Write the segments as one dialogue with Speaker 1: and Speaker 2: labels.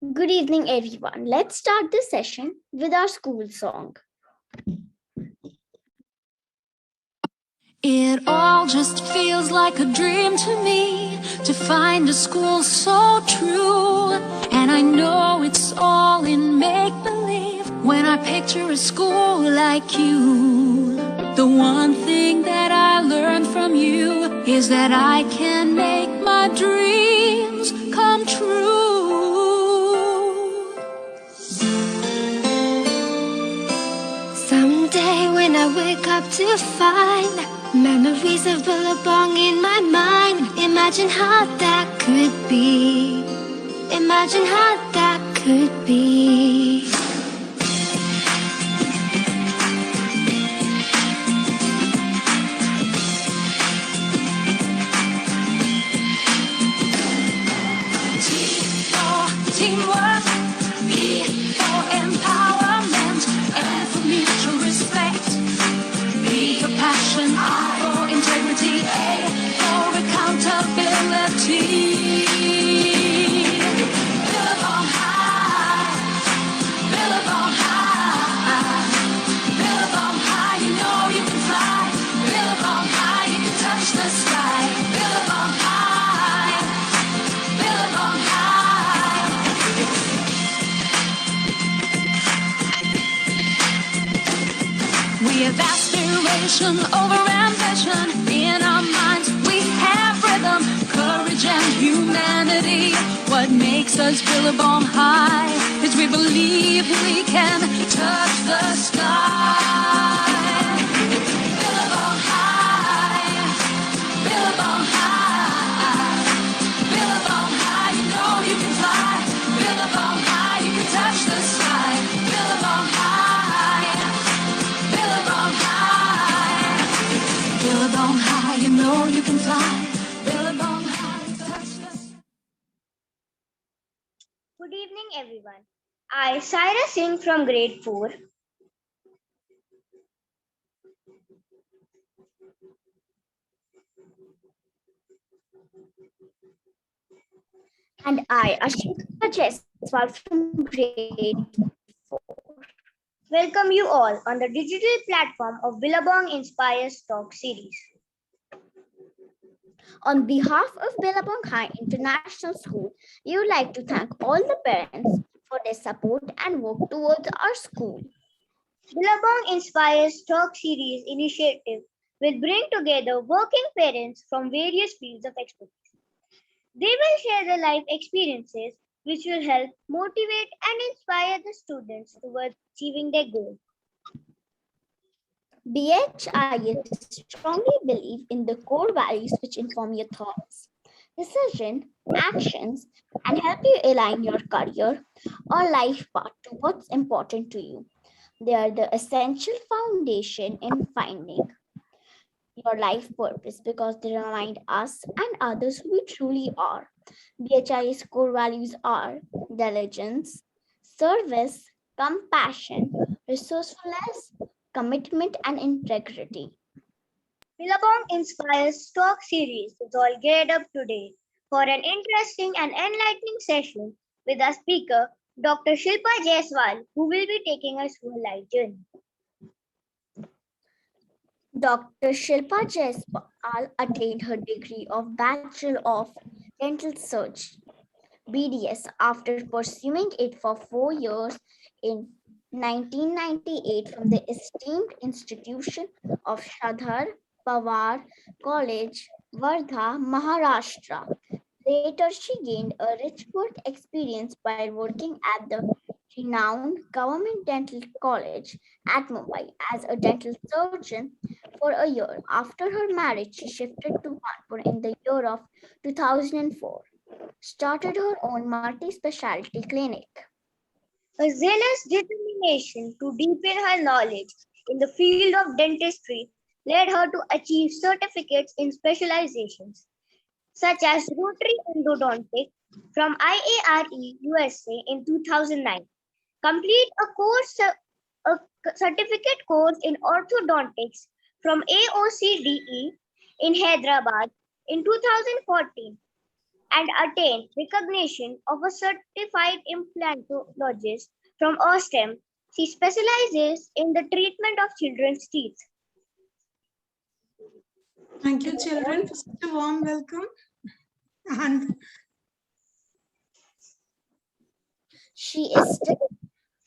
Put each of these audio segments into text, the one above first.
Speaker 1: Good evening, everyone. Let's start this session with our school song.
Speaker 2: It all just feels like a dream to me, to find a school so true. And I know it's all in make-believe when I picture a school like you. The one thing that I learned from you is that I can make my dreams come true. Someday when I wake up to find memories of Billabong in my mind, imagine how that could be. Imagine how that could be. T for teamwork, E for empowerment, and for mutual respect. B for passion, I for integrity, A for accountability. Billabong High, Billabong High, Billabong High, you know you can fly. Billabong High, you can touch the sky. Billabong High, Billabong High. We have aspiration over ambition. In our minds we have rhythm, courage and humanity. What makes us Billabong High is we believe we can touch the sky. Billabong High, Billabong High, Billabong High, you know you can fly. Billabong High, you can touch the sky. Billabong High, Billabong High, Billabong High, you know you can fly. Billabong High, touch the sky.
Speaker 1: Good evening, everyone. I, Saira Singh from grade 4. And I, Ashika Jaiswal from grade 4. Welcome you all on the digital platform of Billabong Inspires Talk series. On behalf of Billabong High International School, we would like to thank all the parents for their support and work towards our school. Billabong Inspires Talk series initiative will bring together working parents from various fields of expertise. They will share their life experiences, which will help motivate and inspire the students towards achieving their goals. BHIS strongly believe in the core values which inform your thoughts, decisions, actions, and help you align your career or life path to what's important to you. They are the essential foundation in finding your life purpose because they remind us and others who we truly are. BHI's core values are diligence, service, compassion, resourcefulness, commitment, and integrity. Billabong Inspires Talk series is all geared up today for an interesting and enlightening session with our speaker, Dr. Shilpa Jaiswal, who will be taking us through a life journey. Dr. Shilpa Jaiswal attained her degree of Bachelor of Dental Surgery (BDS) after pursuing it for 4 years in 1998 from the esteemed institution of Shradhar Pawar College, Wardha, Maharashtra. Later, she gained a rich work experience while working at the renowned Government Dental College at Mumbai as a dental surgeon for a year. After her marriage, she shifted to Kanpur in the year of 2004, started her own multi-specialty clinic. A zealous determination to deepen her knowledge in the field of dentistry led her to achieve certificates in specializations such as rotary endodontic from IARE USA in 2009. Complete a certificate course in orthodontics from AOCDE in Hyderabad in 2014. and attained recognition of a certified implantologist from OSTEM. She specializes in the treatment of children's teeth.
Speaker 3: Thank you, children, for such a warm welcome. And
Speaker 1: She is still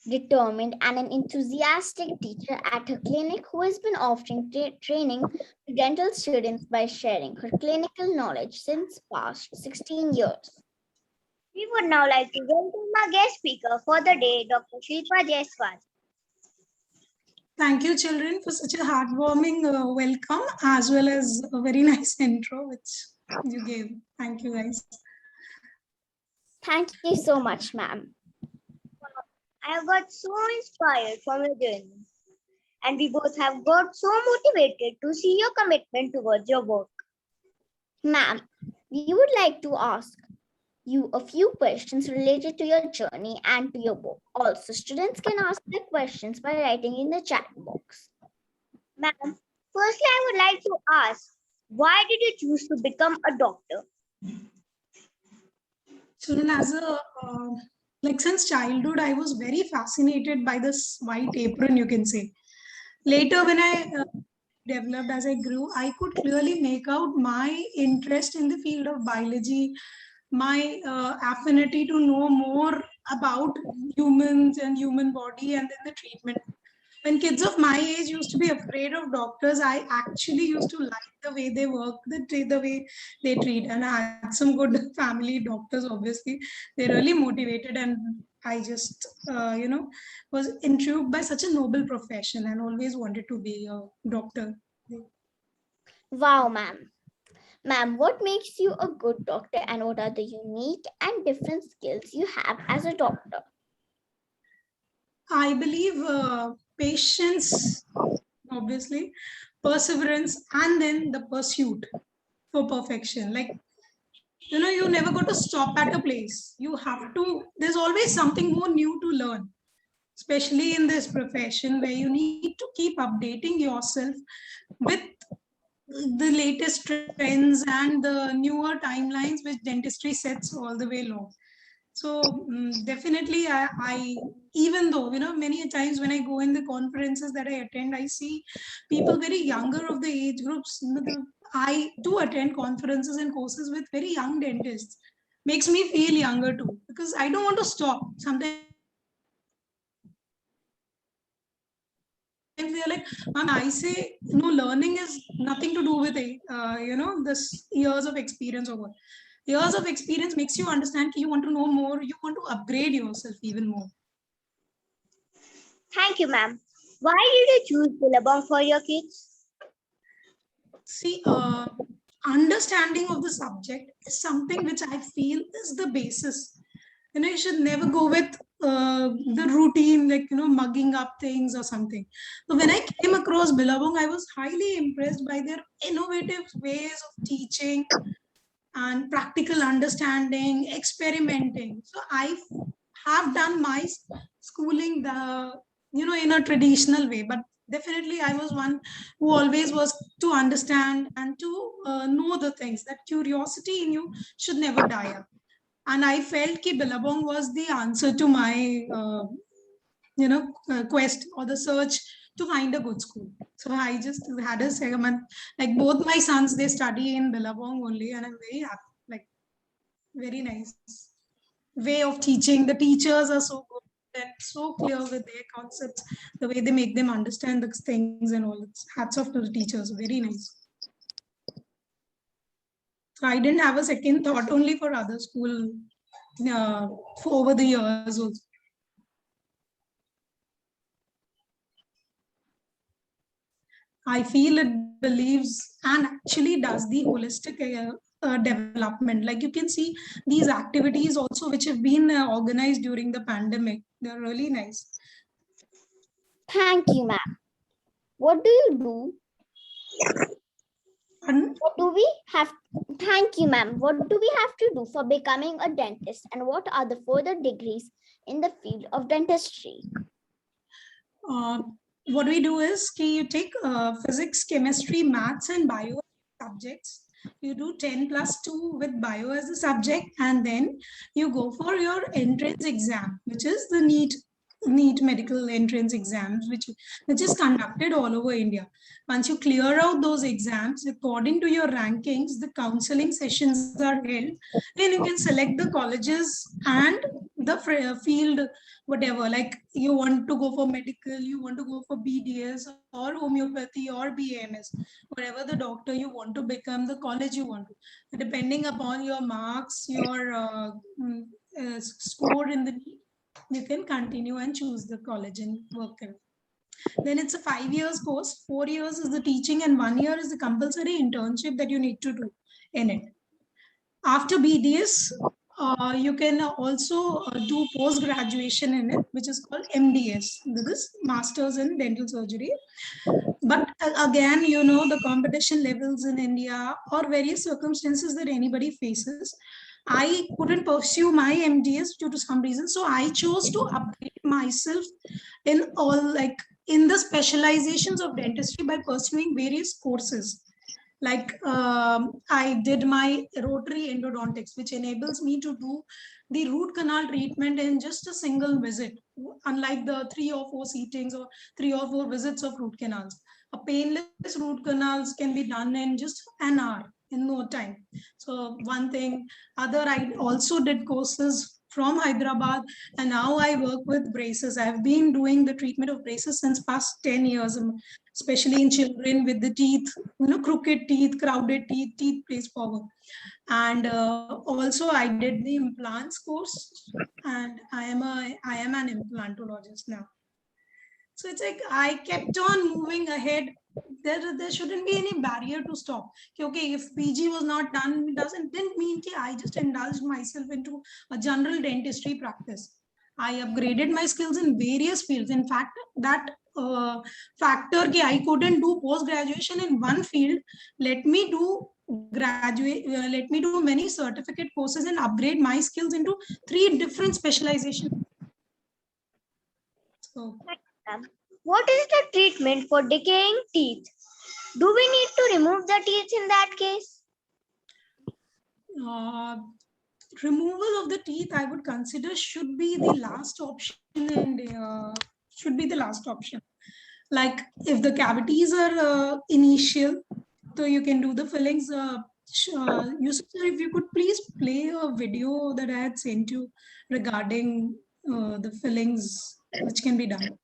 Speaker 1: determined and an enthusiastic teacher at her clinic who has been offering training to dental students by sharing her clinical knowledge since past 16 years. We would now like to welcome our guest speaker for the day, Dr. Shilpa Jaiswal.
Speaker 3: thank you, children, for such a heartwarming welcome, as well as a very nice intro which you gave. Thank you, guys.
Speaker 1: Thank you so much, ma'am. I have got so inspired from your journey, and we both have got so motivated to see your commitment towards your work. Ma'am, we would like to ask you a few questions related to your journey and to your book. Also, students can ask their questions by writing in the chat box. Ma'am, firstly, I would like to ask, why did you choose to become a doctor?
Speaker 3: Children, as a since childhood, I was very fascinated by this white apron, you can say. Later, when I developed as I grew, I could clearly make out my interest in the field of biology, my affinity to know more about humans and human body and then the treatment. When kids of my age used to be afraid of doctors, I actually used to like the way they work, the way they treat. And I had some good family doctors, obviously. They're really motivated. And I just, was intrigued by such a noble profession and always wanted to be a doctor.
Speaker 1: Wow, ma'am. Ma'am, what makes you a good doctor and what are the unique and different skills you have as a doctor?
Speaker 3: I believe patience, obviously, perseverance, and then the pursuit for perfection. Like, you never got to stop at a place. You have to, there's always something more new to learn, especially in this profession where you need to keep updating yourself with the latest trends and the newer timelines which dentistry sets all the way along. So definitely I even though many times when I go in the conferences that I attend, I see people very younger of the age groups. I do attend conferences and courses with very young dentists. Makes me feel younger too, because I don't want to stop. Sometimes they're like, I say, no, learning is nothing to do with this years of experience or what. Years of experience makes you understand you want to know more, you want to upgrade yourself even more.
Speaker 1: Thank you, ma'am. Why did you choose Billabong for your kids?
Speaker 3: See, understanding of the subject is something which I feel is the basis. You should never go with the routine, like, mugging up things or something. So when I came across Billabong, I was highly impressed by their innovative ways of teaching and practical understanding, experimenting. So I have done my schooling in a traditional way, but definitely I was one who always was to understand and to know the things. That curiosity in you should never die up. And I felt that Billabong was the answer to my quest or the search to find a good school. So I just had a segment, like both my sons, they study in Billabong only, and I'm very happy. Like, very nice way of teaching. The teachers are so good and so clear with their concepts, the way they make them understand the things and all. It's hats off to the teachers. Very nice. So I didn't have a second thought, only for other school for over the years also. I feel it believes and actually does the holistic development. Like, you can see these activities also which have been organized during the pandemic. They're really nice.
Speaker 1: Thank you, ma'am. What do you do?
Speaker 3: And
Speaker 1: What do we have? Thank you, ma'am. What do we have to do for becoming a dentist, and what are the further degrees in the field of dentistry?
Speaker 3: what we do is you take physics, chemistry, maths, and bio subjects, You do 10 plus 2 with bio as a subject, and then you go for your entrance exam, which is the NEET medical entrance exams, which is conducted all over India. Once you clear out those exams, according to your rankings, the counseling sessions are held, then you can select the colleges and the field, whatever, like you want to go for medical, you want to go for BDS or homeopathy or BAMS, whatever the doctor you want to become, the college you want to, depending upon your marks, your score in the NEET, you can continue and choose the college and work in. Then it's a 5 years course. 4 years is the teaching and 1 year is the compulsory internship that you need to do in it. After BDS, you can also do post graduation in it, which is called MDS. This is Masters in Dental Surgery. But again, you know, the competition levels in India or various circumstances that anybody faces, I couldn't pursue my MDS due to some reason. So I chose to upgrade myself in all, like in the specializations of dentistry by pursuing various courses. Like I did my rotary endodontics, which enables me to do the root canal treatment in just a single visit, unlike the 3 or 4 sittings or 3 or 4 visits of root canals. A painless root canals can be done in just an hour, in no time. So one thing, other, I also did courses from Hyderabad, and now I work with braces. I've been doing the treatment of braces since past 10 years, especially in children with the teeth, you know, crooked teeth, crowded teeth, teeth placed forward. And also I did the implants course, and I am an implantologist now. So it's like I kept on moving ahead. There shouldn't be any barrier to stop. Okay, if PG was not done, didn't mean that I just indulged myself into a general dentistry practice. I upgraded my skills in various fields. In fact, that factor that I couldn't do post graduation in one field, let me do many certificate courses and upgrade my skills into 3 different specializations. So
Speaker 1: what is the treatment for decaying teeth? Do we need to remove the teeth in that case?
Speaker 3: Removal of the teeth, I would consider, should be the last option, and should be the last option. Like if the cavities are initial, so you can do the fillings. Yusuf sir, if you could please play a video that I had sent you regarding the fillings which can be done.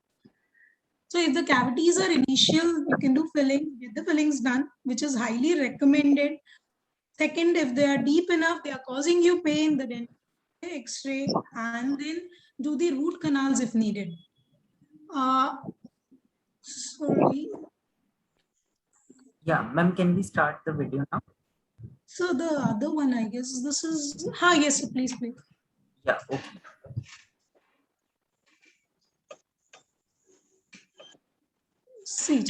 Speaker 3: So if the cavities are initial, you can do filling, get the fillings done, which is highly recommended. Second, if they are deep enough, they are causing you pain, then X-ray, and then do the root canals if needed. Sorry.
Speaker 4: Yeah, ma'am, can we start the video now?
Speaker 3: So the other one, I guess, this is, yes, please, please.
Speaker 4: Yeah, okay.
Speaker 3: See,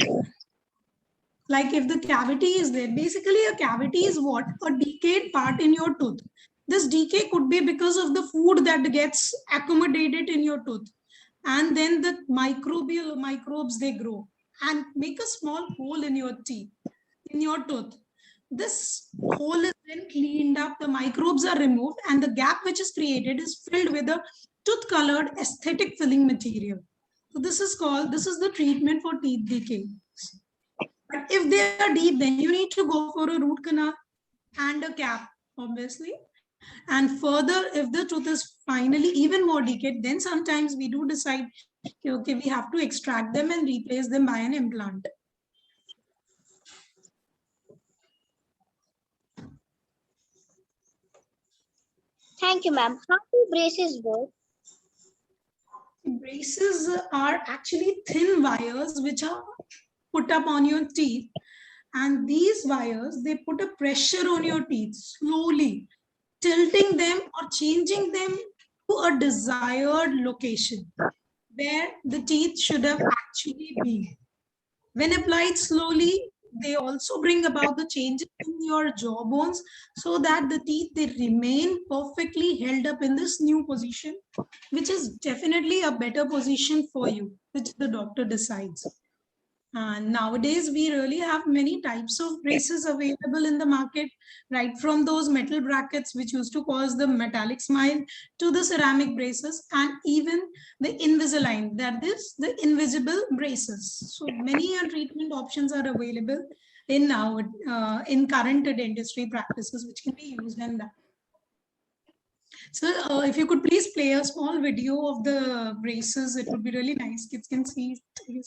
Speaker 3: like if the cavity is there, basically a cavity is what? A decayed part in your tooth. This decay could be because of the food that gets accommodated in your tooth. And then the microbes, they grow and make a small hole in your teeth, in your tooth. This hole is then cleaned up, the microbes are removed, and the gap which is created is filled with a tooth-colored aesthetic filling material. So this is the treatment for teeth decay. But if they are deep, then you need to go for a root canal and a cap, obviously. And further, if the tooth is finally even more decayed, then sometimes we do decide, okay, we have to extract them and replace them by an implant.
Speaker 1: Thank you, ma'am. How do braces work?
Speaker 3: Braces are actually thin wires which are put up on your teeth, and these wires, they put a pressure on your teeth slowly, tilting them or changing them to a desired location where the teeth should have actually been. When applied slowly, they also bring about the changes in your jaw bones so that the teeth, they remain perfectly held up in this new position, which is definitely a better position for you, which the doctor decides. And nowadays, we really have many types of braces available in the market, right from those metal brackets, which used to cause the metallic smile, to the ceramic braces, and even the Invisalign, that is the invisible braces. So many treatment options are available in now in current dentistry practices, which can be used in that. So if you could please play a small video of the braces, it would be really nice. Kids can see it.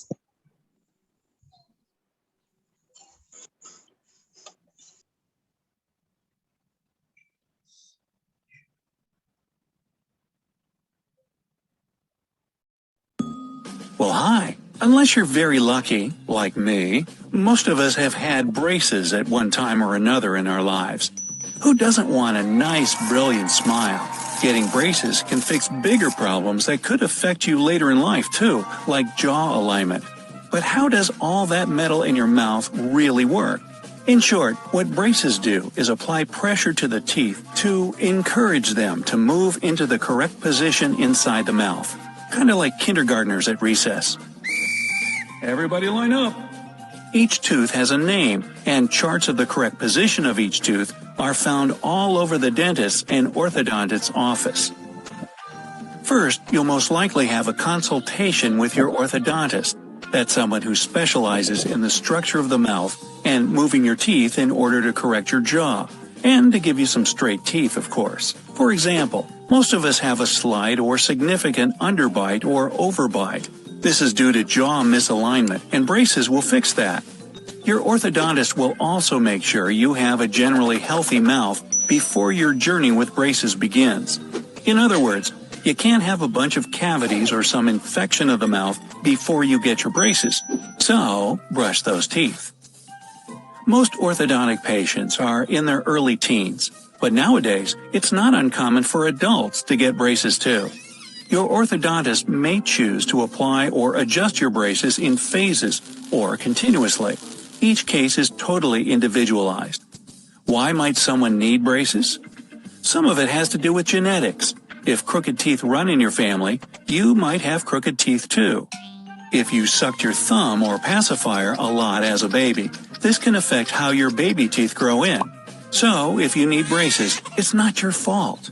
Speaker 5: Well, hi. Unless you're very lucky, like me, most of us have had braces at one time or another in our lives. Who doesn't want a nice, brilliant smile? Getting braces can fix bigger problems that could affect you later in life too, like jaw alignment. But how does all that metal in your mouth really work? In short, what braces do is apply pressure to the teeth to encourage them to move into the correct position inside the mouth. Kind of like kindergartners at recess. Everybody line up. Each tooth has a name, and charts of the correct position of each tooth are found all over the dentist's and orthodontist's office. First, you'll most likely have a consultation with your orthodontist. That's someone who specializes in the structure of the mouth and moving your teeth in order to correct your jaw, and to give you some straight teeth, of course. For example, most of us have a slight or significant underbite or overbite. This is due to jaw misalignment, and braces will fix that. Your orthodontist will also make sure you have a generally healthy mouth before your journey with braces begins. In other words, you can't have a bunch of cavities or some infection of the mouth before you get your braces. So, brush those teeth. Most orthodontic patients are in their early teens, but nowadays it's not uncommon for adults to get braces too. Your orthodontist may choose to apply or adjust your braces in phases or continuously. Each case is totally individualized. Why might someone need braces? Some of it has to do with genetics. If crooked teeth run in your family, you might have crooked teeth too. If you sucked your thumb or pacifier a lot as a baby, this can affect how your baby teeth grow in. So, if you need braces, it's not your fault.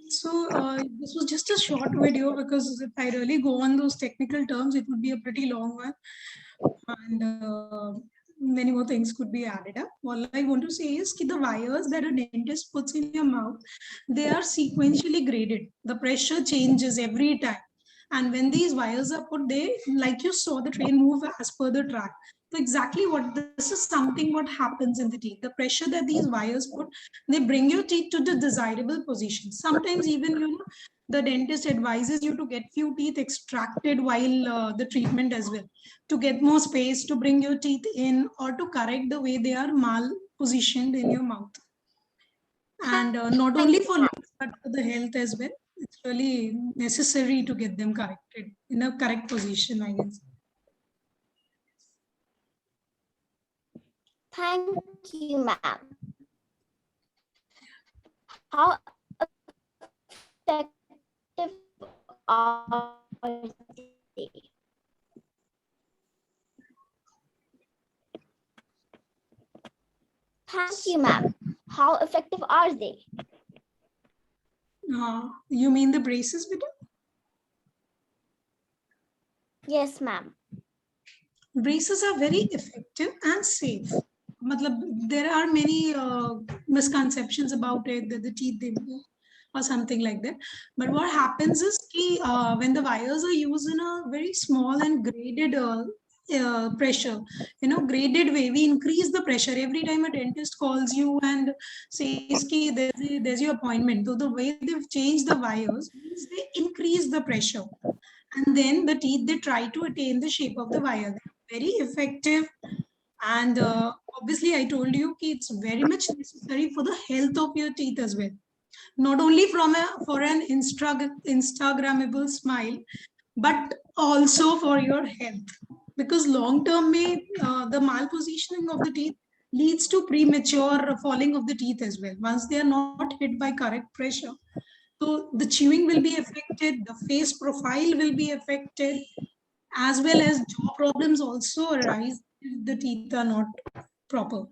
Speaker 3: So this was just a short video, because if I really go on those technical terms, it would be a pretty long one, and many more things could be added up. All I want to say is that the wires that a dentist puts in your mouth, they are sequentially graded. The pressure changes every time. And when these wires are put, they, like you saw, the train move as per the track. So exactly what this is something what happens in the teeth. The pressure that these wires put, they bring your teeth to the desirable position. Sometimes even, you know, the dentist advises you to get few teeth extracted while the treatment as well, to get more space, to bring your teeth in, or to correct the way they are mal positioned in your mouth. And not only for looks, but for the health as well. It's really necessary to get them corrected in a correct position, I guess.
Speaker 1: Thank you, ma'am. How effective are they? Thank you, ma'am. How effective are they?
Speaker 3: You mean the braces, beta?
Speaker 1: Yes, ma'am.
Speaker 3: Braces are very effective and safe. There are many misconceptions about it, that the teeth they move or something like that. But what happens is when the wires are used in a very small and graded pressure, you know, graded way, we increase the pressure every time a dentist calls you and says ki there's your appointment. So the way they've changed the wires means they increase the pressure, and then the teeth, they try to attain the shape of the wire. They're very effective. And obviously I told you ki it's very much necessary for the health of your teeth as well, not only for an Instagrammable smile, but also for your health, because long term may the malpositioning of the teeth leads to premature falling of the teeth as well. Once they are not hit by correct pressure, so the chewing will be affected, the face profile will be affected, as well as jaw problems also arise if the teeth are not proper.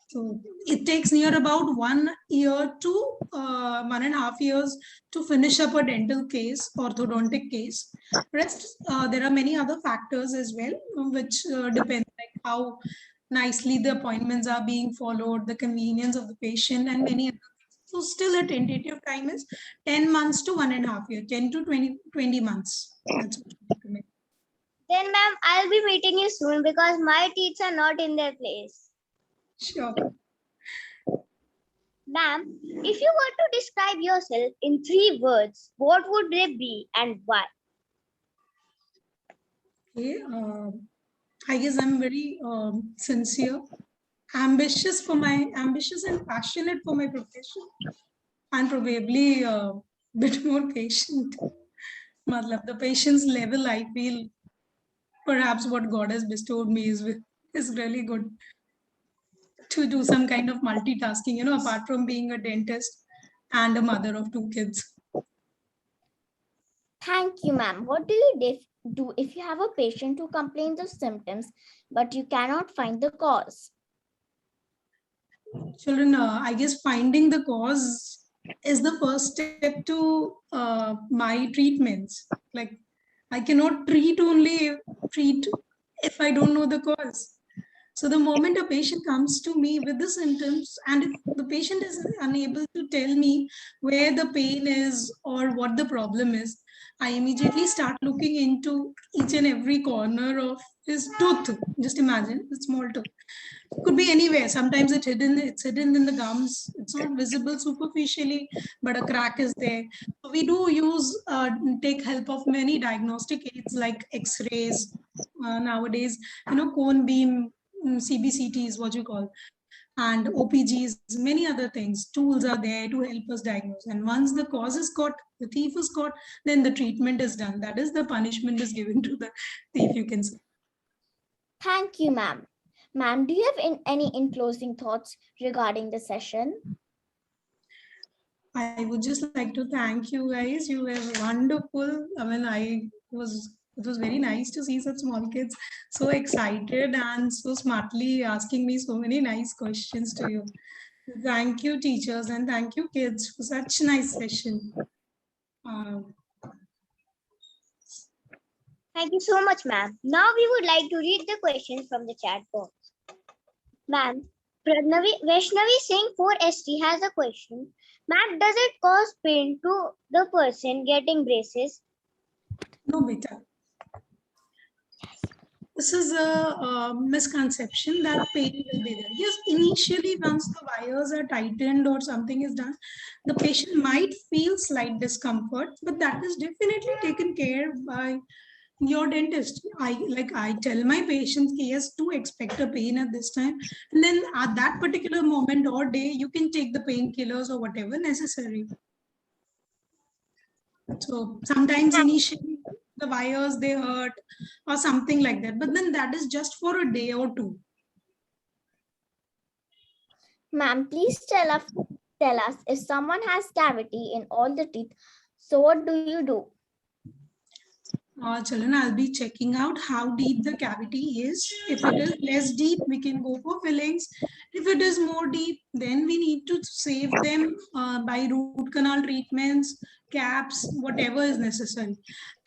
Speaker 3: So it takes near about 1 year to 1.5 years to finish up a dental case, orthodontic case. Rest, there are many other factors as well, which depend like how nicely the appointments are being followed, the convenience of the patient, and many other things. So still a tentative time is 10 months to 1.5 years, 10 to 20 months. That's what I recommend.
Speaker 1: Then, ma'am, I'll be meeting you soon because my teeth are not in their place.
Speaker 3: Sure.
Speaker 1: Ma'am, if you were to describe yourself in 3 words, what would they be and why?
Speaker 3: Okay. I guess I'm very sincere, ambitious and passionate for my profession, and probably a bit more patient. Matlab, the patience level I feel perhaps what God has bestowed me is really good to do some kind of multitasking, apart from being a dentist and a mother of 2 kids.
Speaker 1: Thank you, ma'am. What do you do if you have a patient who complains of symptoms but you cannot find the cause?
Speaker 3: Children, I guess finding the cause is the first step to my treatments. Like, I cannot treat if I don't know the cause. So the moment a patient comes to me with the symptoms, and if the patient is unable to tell me where the pain is or what the problem is, I immediately start looking into each and every corner of his tooth. Just imagine a small tooth. Could be anywhere. Sometimes it's hidden in the gums. It's not visible superficially, but a crack is there. So we do take help of many diagnostic aids like X-rays nowadays. Cone beam, CBCT is what you call, and OPGs, many other things. Tools are there to help us diagnose. And once the cause is caught, the thief is caught, then the treatment is done. That is, the punishment is given to the thief, you can say.
Speaker 1: Thank you, ma'am. Ma'am, do you have any closing thoughts regarding the session?
Speaker 3: I would just like to thank you guys. You were wonderful. I mean, it was very nice to see such small kids so excited and so smartly asking me so many nice questions to you. Thank you, teachers, and thank you, kids, for such a nice session.
Speaker 1: Thank you so much, ma'am. Now we would like to read the questions from the chat box. Ma'am, Vaishnavi Singh 4ST has a question. Ma'am, does it cause pain to the person getting braces?
Speaker 3: No, beta. This is a misconception that pain will be there. Yes, initially, once the wires are tightened or something is done, the patient might feel slight discomfort, but that is definitely taken care by your dentist. I tell my patients, yes, to expect a pain at this time, and then at that particular moment or day, you can take the painkillers or whatever necessary. So sometimes initially the wires, they hurt or something like that, but then that is just for a day or 2.
Speaker 1: Ma'am, please tell us if someone has cavity in all the teeth, so what do you do?
Speaker 3: Children, I'll be checking out how deep the cavity is. If it is less deep, we can go for fillings. If it is more deep, then we need to save them by root canal treatments, caps, whatever is necessary.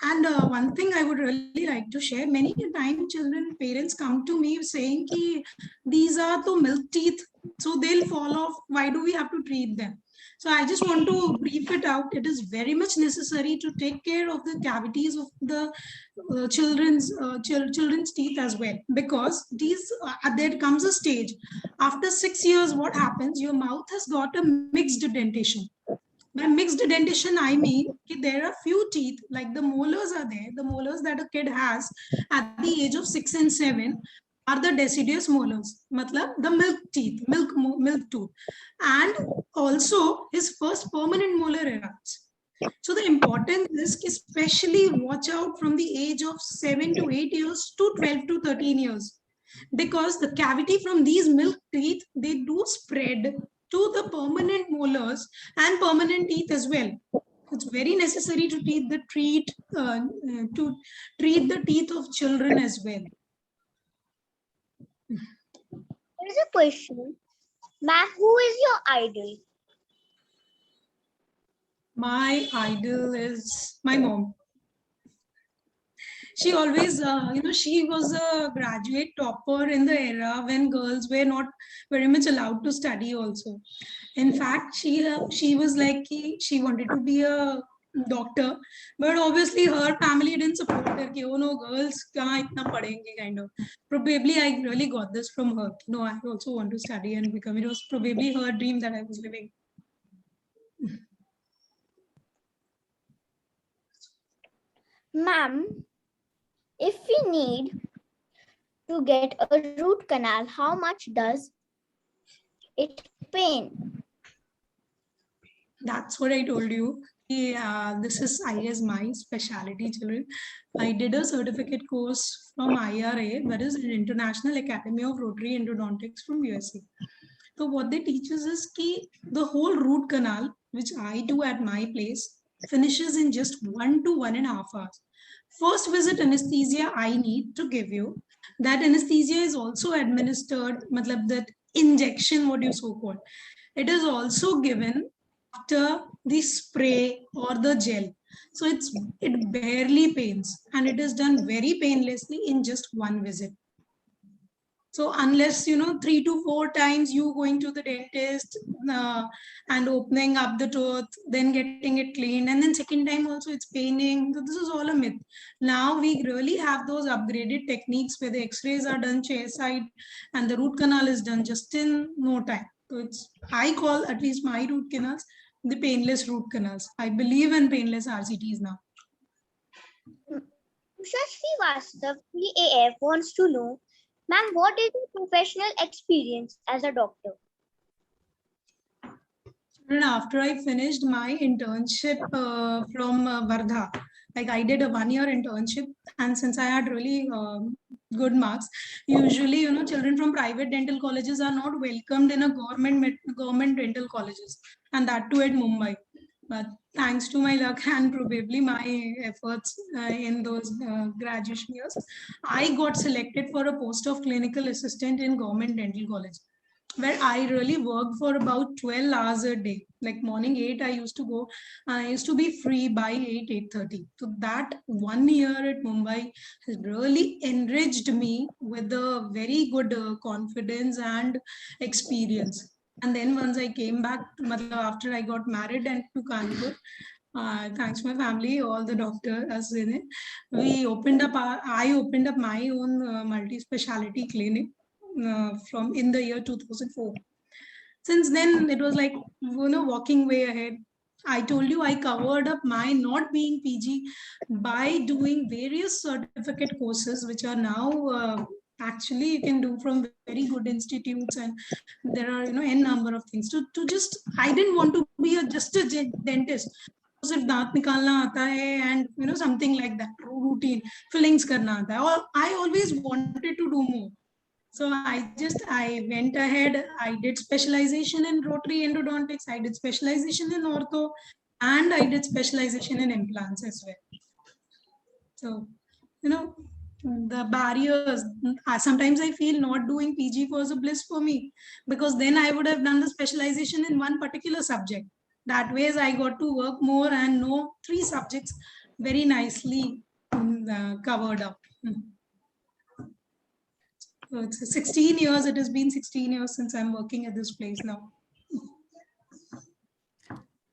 Speaker 3: And one thing I would really like to share, many times parents come to me saying, these are the milk teeth, so they'll fall off. Why do we have to treat them? So I just want to brief it out. It is very much necessary to take care of the cavities of the children's teeth as well, because there comes a stage after 6 years. What happens? Your mouth has got a mixed dentation. By mixed dentation, I mean there are few teeth, like the molars are there. The molars that a kid has at the age of 6 and 7 are the deciduous molars, matlab the milk teeth, milk tooth, and also his first permanent molar erupts. So the importance is especially watch out from the age of 7 to 8 years to 12 to 13 years. because the cavity from these milk teeth, they do spread to the permanent molars and permanent teeth as well. It's very necessary to treat the teeth of children as well.
Speaker 1: Here's a question. Ma'am, who is your idol?
Speaker 3: My idol is my mom. She always, she was a graduate topper in the era when girls were not very much allowed to study also. In fact, she was like, she wanted to be a doctor, but obviously her family didn't support her. Ki, oh no, girls kahan itna padhenge, kind of. Probably I really got this from her. No, I also want to study and become. It was probably her dream that I was living.
Speaker 1: Ma'am, if we need to get a root canal, how much does it pain?
Speaker 3: That's what I told you. This is my specialty, children. I did a certificate course from IRA, that is International Academy of Rotary Endodontics from USA. So what they teach us is the whole root canal, which I do at my place, finishes in just 1 to 1.5 hours. First visit anesthesia I need to give you. That anesthesia is also administered, matlab that injection, what you so called. It is also given after the spray or the gel. So it barely pains, and it is done very painlessly in just one visit. So unless 3 to 4 times you going to the dentist and opening up the tooth, then getting it cleaned, and then second time also it's paining. So this is all a myth. Now we really have those upgraded techniques where the X-rays are done chairside and the root canal is done just in no time. So I call at least my root canals the painless root canals. I believe in painless RCTs now.
Speaker 1: Usha Srivastav, PAF, wants to know, ma'am, what is your professional experience as a doctor?
Speaker 3: And after I finished my internship from Vardha, like I did a 1-year internship, and since I had really good marks, usually children from private dental colleges are not welcomed in a government dental colleges, and that too at Mumbai. But thanks to my luck and probably my efforts in those graduation years, I got selected for a post of clinical assistant in government dental college, where I really worked for about 12 hours a day. Like morning 8, I used to go, I used to be free by 8:30. So that 1 year at Mumbai has really enriched me with a very good confidence and experience. And then once I came back, after I got married and to Kanpur, thanks to my family, all the doctors in it, I opened up my own multi-speciality clinic from in the year 2004. Since then, it was like, walking way ahead. I told you I covered up my not being PG by doing various certificate courses, which are now actually you can do from very good institutes, and there are n number of things to just. I didn't want to be just a dentist. सिर्फ दांत निकालना आता है and something like that, routine fillings करना आता है, or I always wanted to do more. So I went ahead, I did specialization in rotary endodontics, I did specialization in ortho, and I did specialization in implants as well. So, the barriers, sometimes I feel not doing PG was a bliss for me, because then I would have done the specialization in one particular subject. That ways I got to work more and know 3 subjects very nicely covered up. So it's 16 years. It has been 16 years since I'm working at this place now.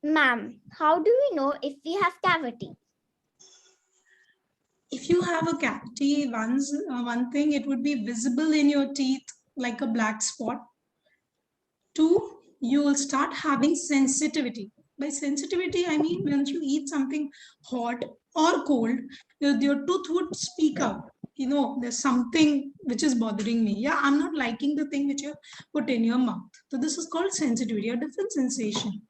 Speaker 1: Ma'am, how do we know if we have cavity?
Speaker 3: If you have a cavity, one thing, it would be visible in your teeth like a black spot. 2, you will start having sensitivity. By sensitivity, I mean when you eat something hot or cold, your tooth would speak out. There's something which is bothering me. Yeah, I'm not liking the thing which you put in your mouth. So this is called sensitivity, a different sensation.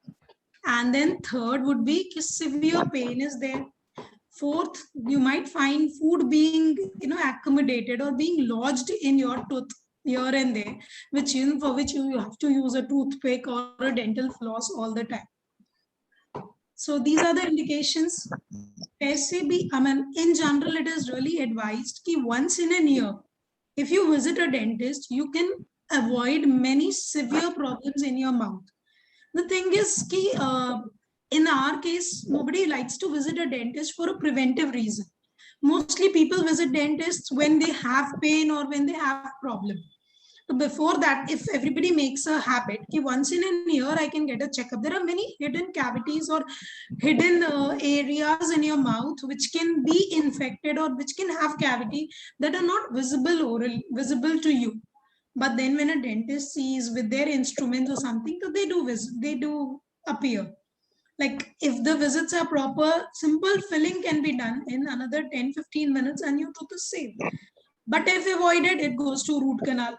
Speaker 3: And then 3rd would be severe pain is there. Fourth, you might find food being, accommodated or being lodged in your tooth here and there, which for which you have to use a toothpick or a dental floss all the time. So these are the indications. In general, it is really advised that once in a year, if you visit a dentist, you can avoid many severe problems in your mouth. The thing is, in our case, nobody likes to visit a dentist for a preventive reason. Mostly people visit dentists when they have pain or when they have problem. So before that, if everybody makes a habit, once in a year I can get a checkup. There are many hidden cavities or hidden areas in your mouth which can be infected or which can have cavity that are not visible to you. But then when a dentist sees with their instruments or something, so they do appear. Like if the visits are proper, simple filling can be done in another 10-15 minutes and your tooth is safe. But if avoided, it goes to root canal.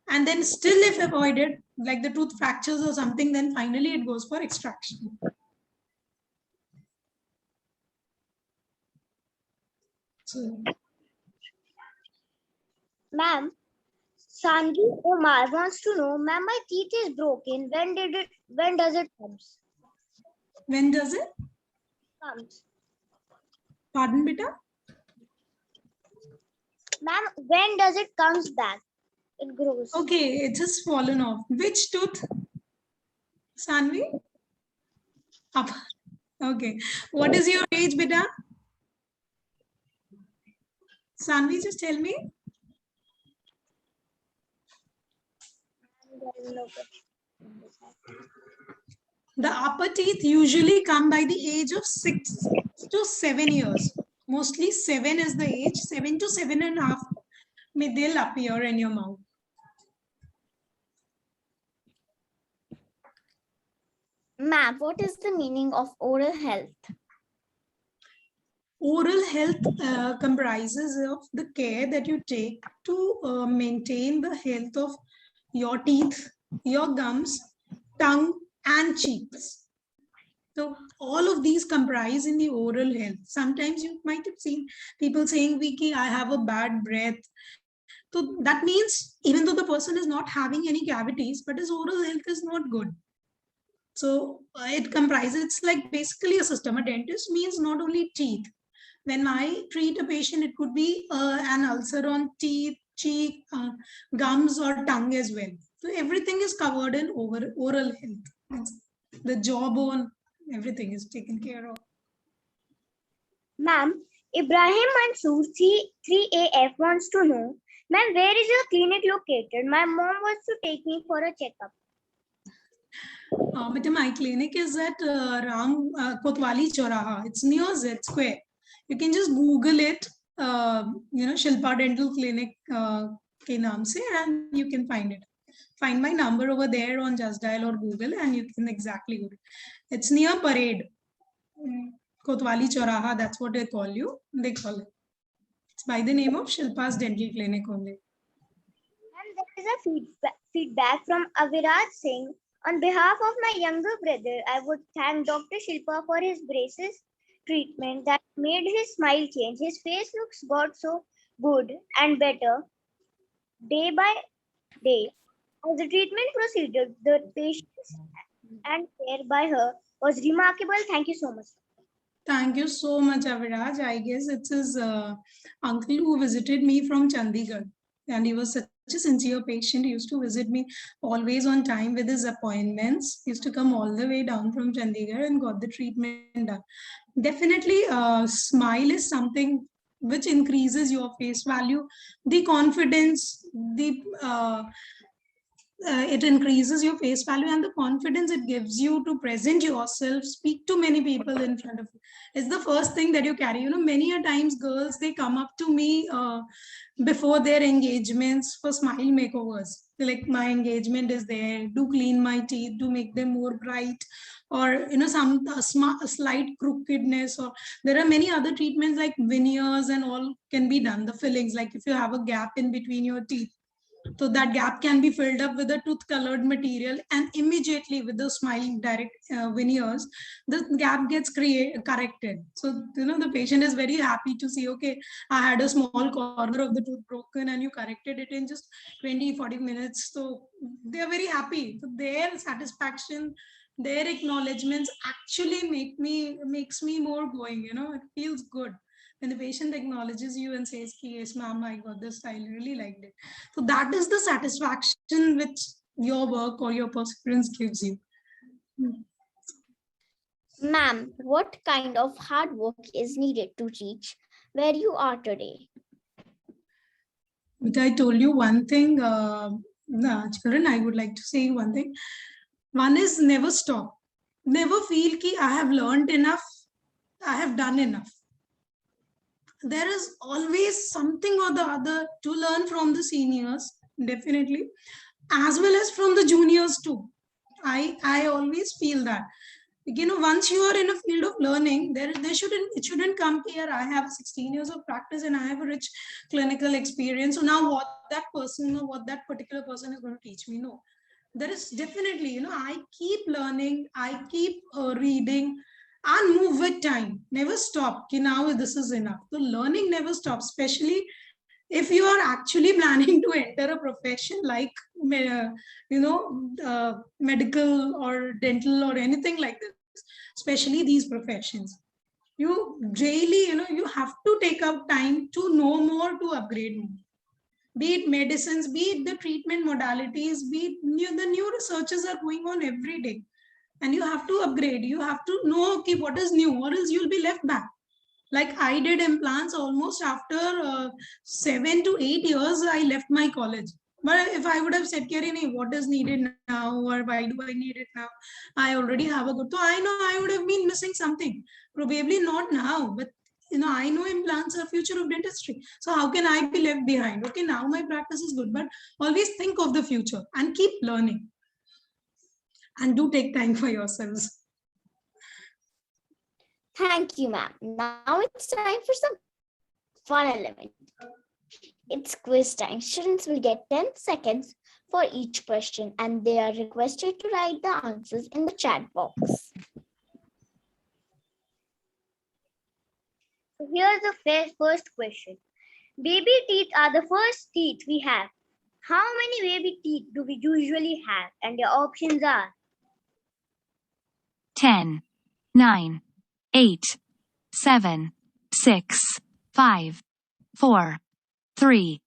Speaker 3: And then still if avoided, like the tooth fractures or something, then finally it goes for extraction. So,
Speaker 1: Ma'am, Sangi Omar wants to know, ma'am, my teeth is broken. When does it comes?
Speaker 3: when does it?
Speaker 1: Comes.
Speaker 3: Pardon, beta?
Speaker 1: Ma'am, when does it comes back? It grows.
Speaker 3: Okay, it has fallen off. Which tooth? Sanvi? Up. Okay. What is your age, beta? Sanvi, just tell me. The upper teeth usually come by the age of 6 to 7 years. Mostly 7 is the age. 7 to 7.5 they'll appear in your mouth.
Speaker 1: Ma'am, what is the meaning of oral health?
Speaker 3: Oral health comprises of the care that you take to maintain the health of your teeth, your gums, tongue, and cheeks. So all of these comprise in the oral health. Sometimes you might have seen people saying, Vicky, I have a bad breath. So that means even though the person is not having any cavities, but his oral health is not good. So it comprises, it's like basically a system. A dentist means not only teeth. When I treat a patient, it could be an ulcer on teeth, cheek, gums, or tongue as well. So everything is covered in oral health. The jawbone, everything is taken care of.
Speaker 1: Ma'am, Ibrahim Mansoor 3AF wants to know, ma'am, where is your clinic located? My mom wants to take me for a checkup.
Speaker 3: My clinic is at Kotwali Choraha. It's near Z Square. You can just Google it, Shilpa Dental Clinic ke naam se, and you can find it. Find my number over there on Just Dial or Google, and you can exactly go. It's near Parade. Kotwali Choraha, that's what they call you. They call it. It's by the name of Shilpa's Dental Clinic only.
Speaker 1: And there is a feedback from Aviraj Singh. On behalf of my younger brother, I would thank Dr. Shilpa for his braces treatment that made his smile change. His face looks got so good and better day by day. As the treatment proceeded, the patience and care by her was remarkable. Thank you so much.
Speaker 3: Thank you so much, Aviraj. I guess it's his uncle who visited me from Chandigarh. And he was such a sincere patient. He used to visit me always on time with his appointments. He used to come all the way down from Chandigarh and got the treatment done. Definitely, smile is something which increases your face value, the confidence, it increases your face value and the confidence it gives you to present yourself, speak to many people in front of you. It's the first thing that you carry. Many a times girls, they come up to me before their engagements for smile makeovers. Like, my engagement is there, do clean my teeth, do make them more bright, or some slight crookedness, or there are many other treatments like veneers and all can be done. The fillings, like if you have a gap in between your teeth, So that gap can be filled up with a tooth colored material, and immediately with the smiling direct veneers, the gap gets corrected. So, the patient is very happy to see, okay, I had a small corner of the tooth broken and you corrected it in just 20-40 minutes. So they are very happy. So their satisfaction, their acknowledgements actually makes me more going, it feels good when the patient acknowledges you and says, yes, ma'am, I got this, I really liked it. So that is the satisfaction which your work or your perseverance gives you.
Speaker 1: Ma'am, what kind of hard work is needed to reach where you are today?
Speaker 3: But I told you one thing, children, I would like to say one thing. One is never stop. Never feel ki I have learned enough, I have done enough. There is always something or the other to learn from the seniors, definitely, as well as from the juniors too. I always feel that, once you are in a field of learning, it shouldn't come here, I have 16 years of practice and I have a rich clinical experience, so now what that particular person is going to teach me. No, there is definitely, I keep learning, I keep reading and move with time, never stop. Now this is enough. So learning never stops, especially if you are actually planning to enter a profession like medical or dental or anything like this, especially these professions, you daily, you have to take up time to know more, to upgrade more, be it medicines, be it the treatment modalities, be it the new researches are going on every day, and you have to upgrade, you have to know, okay, what is new, or else you'll be left back. Like I did implants almost after 7 to 8 years, I left my college. But if I would have said, Kirini, what is needed now, or why do I need it now? I already have a good. So I know I would have been missing something. Probably not now, but I know implants are future of dentistry. So how can I be left behind? Okay, now my practice is good, but always think of the future and keep learning. And do take time for yourselves.
Speaker 1: Thank you, ma'am. Now it's time for some fun element. It's quiz time. Students will get 10 seconds for each question and they are requested to write the answers in the chat box.
Speaker 6: So here's the first question. Baby teeth are the first teeth we have. How many baby teeth do we usually have? And the options are
Speaker 2: 10, 9, 8, 7, 6, 5, 4, 3,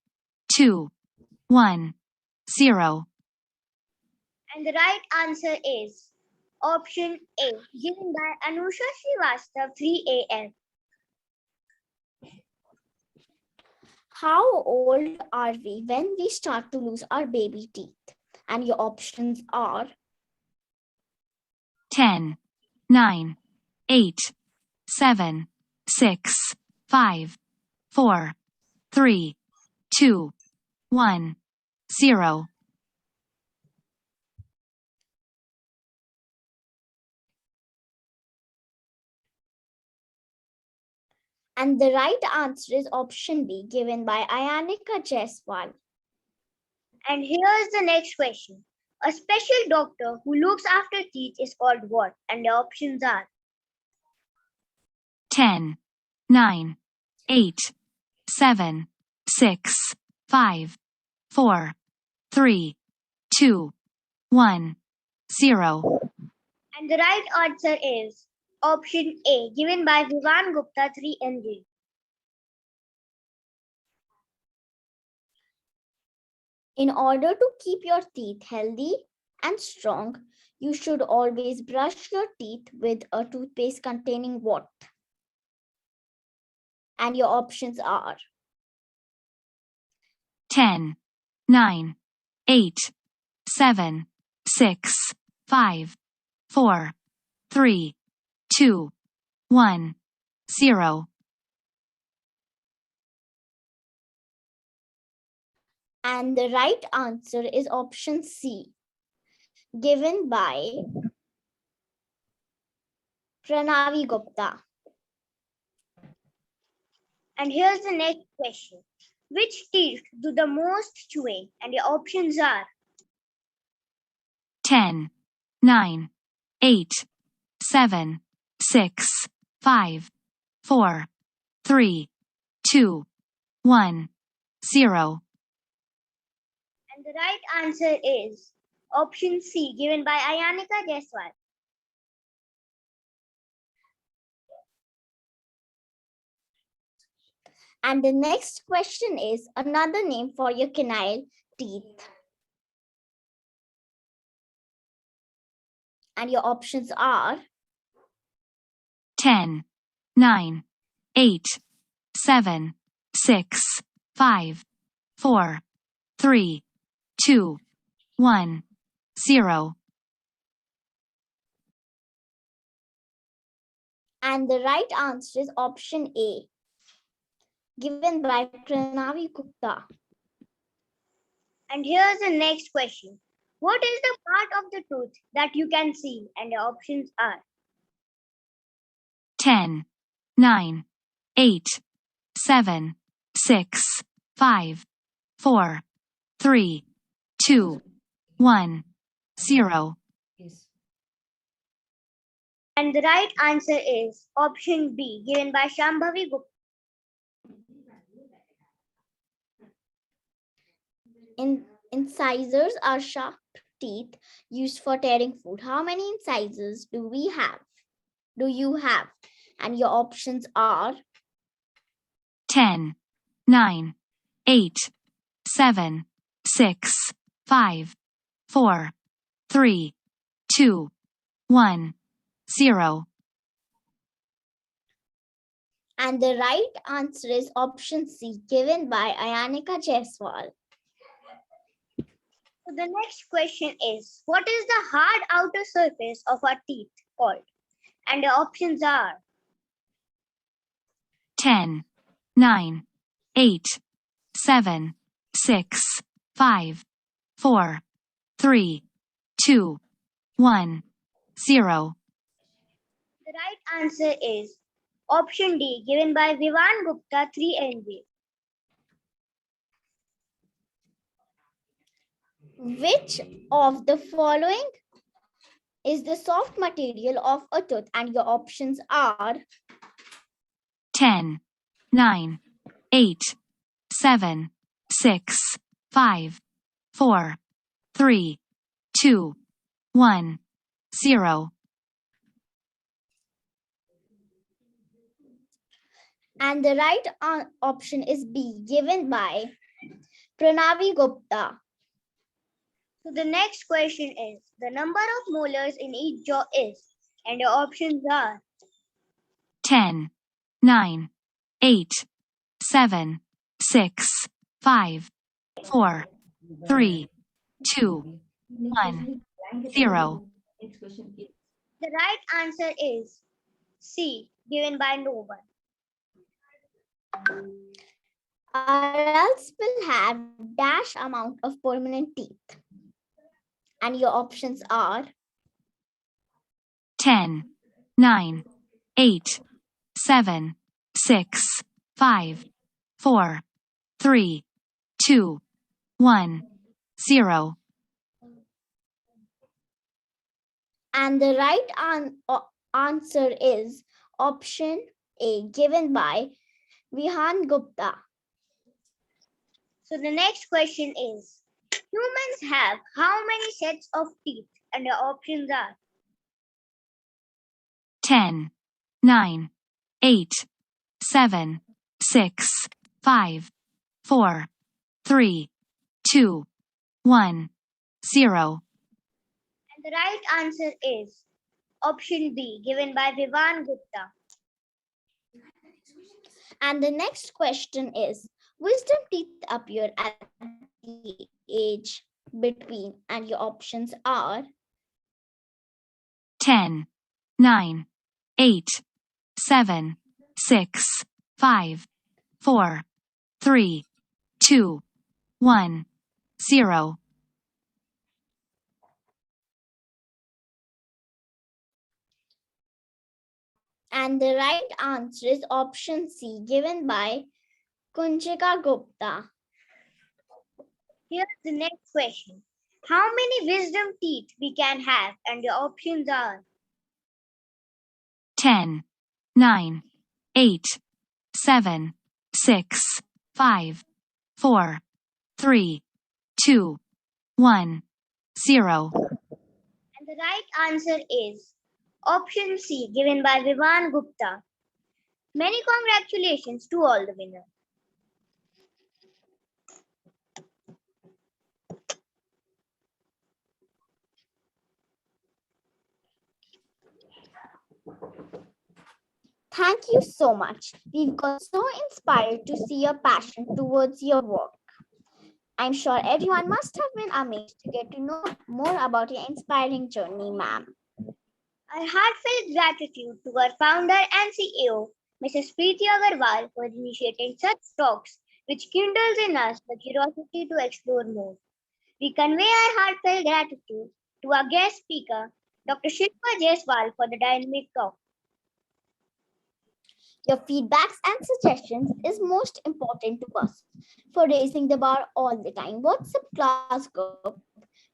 Speaker 2: 2, 1, 0.
Speaker 6: And the right answer is option A, given by Anusha Srivastav, 3 AM.
Speaker 1: How old are we when we start to lose our baby teeth? And your options are
Speaker 2: 10, 9, 8, 7, 6, 5, 4, 3, 2, 1, 0.
Speaker 1: and the right answer is option B, given by Ayanika Jaiswal.
Speaker 6: And here's the next question. A special doctor who looks after teeth is called what? And the options are
Speaker 2: 10, 9, 8, 7, 6, 5, 4, 3, 2, 1, 0.
Speaker 6: And the right answer is option A, given by Vivan Gupta, 3NG.
Speaker 1: In order to keep your teeth healthy and strong, you should always brush your teeth with a toothpaste containing what? And your options are
Speaker 2: 10, 9, 8, 7, 6, 5, 4, 3, 2, 1, 0.
Speaker 1: And the right answer is option C, given by Pranavi Gupta.
Speaker 6: And here's the next question. Which teeth do the most chewing? And the options are
Speaker 2: 10, 9, 8, 7, 6, 5, 4, 3, 2, 1, 0.
Speaker 6: and the right answer is option C given by Ayanika Jaiswal.
Speaker 1: And the next question is another name for your canine teeth. And your options are
Speaker 2: 10, 9, 8, 7, 6, 5, 4, 3, 2, 1, 0.
Speaker 1: and the right answer is option A, given by Pranavi Gupta.
Speaker 6: And here's the next question. What is the part of the tooth that you can see? And the options are
Speaker 2: 10, 9, 8, 7, 6, 5, 4, 3, 2, 1, 0.
Speaker 6: and the right answer is option B given by Shambhavi Gupta.
Speaker 1: Incisors are sharp teeth used for tearing food. How many incisors do we have? Do you have? And your options are
Speaker 2: 10, 9, 8, 7, 6, 5, 4, 3, 2, 1, 0.
Speaker 1: and the right answer is option C, given by Ayanika Jaiswal.
Speaker 6: So the next question is, what is the hard outer surface of our teeth called? And the options are
Speaker 2: 10, 9, 8, 7, 6, 5, 4, 3, 2, 1, 0.
Speaker 6: the right answer is option D given by Vivan Gupta 3NG.
Speaker 1: Which of the following is the soft material of a tooth? And your options are
Speaker 2: 10, 9, 8, 7, 6, 5, 4, 3, 2, 1, 0.
Speaker 1: and the right option is B, given by Pranavi Gupta.
Speaker 6: So the next question is, the number of molars in each jaw is, and the options are
Speaker 2: 10, 9, 8, 7, 6, 5, 4, 3, 2, 1, 0.
Speaker 6: the right answer is C given by no one.
Speaker 1: Adults will have dash amount of permanent teeth. And your options are
Speaker 2: 10, 9, 8, 7, 6, 5, 4, 3, 2, 1, 0.
Speaker 1: and the right answer is option A, given by Vihan Gupta.
Speaker 6: So the next question is, humans have how many sets of teeth? And the options are
Speaker 2: 10, 9, 8, 7, 6, 5, 4, 3, 2, 1, 0.
Speaker 6: and the right answer is option B given by Vivan Gupta.
Speaker 1: And the next question is, wisdom teeth appear at the age between, and your options are
Speaker 2: 10, 9, 8, 7, 6, 5, 4, 3, 2, 1, 0.
Speaker 1: and the right answer is option C, given by Kunjika Gupta.
Speaker 6: Here's the next question. How many wisdom teeth we can have? And the options are
Speaker 2: 10, 9, 8, 7, 6, 5, 4, 3, 2, 1, 0.
Speaker 6: And the right answer is option C, given by Vivan Gupta. Many congratulations to all the winners.
Speaker 1: Thank you so much. We've got so inspired to see your passion towards your work. I'm sure everyone must have been amazed to get to know more about your inspiring journey, ma'am.
Speaker 6: Our heartfelt gratitude to our founder and CEO, Mrs. Preeti Agarwal, for initiating such talks, which kindles in us the curiosity to explore more. We convey our heartfelt gratitude to our guest speaker, Dr. Shilpa Jaiswal, for the dynamic talk.
Speaker 1: Your feedbacks and suggestions is most important to us for raising the bar all the time. WhatsApp class group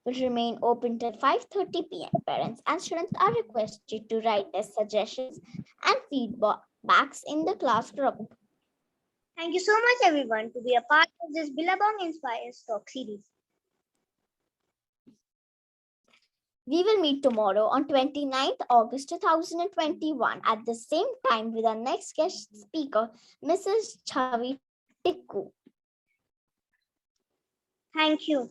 Speaker 1: will remain open till 5:30 p.m. Parents and students are requested to write their suggestions and feedbacks in the class group.
Speaker 6: Thank you so much, everyone, to be a part of this Billabong Inspires Talk series.
Speaker 1: We will meet tomorrow on 29th August 2021 at the same time with our next guest speaker, Mrs. Chavi Tikku.
Speaker 6: Thank you.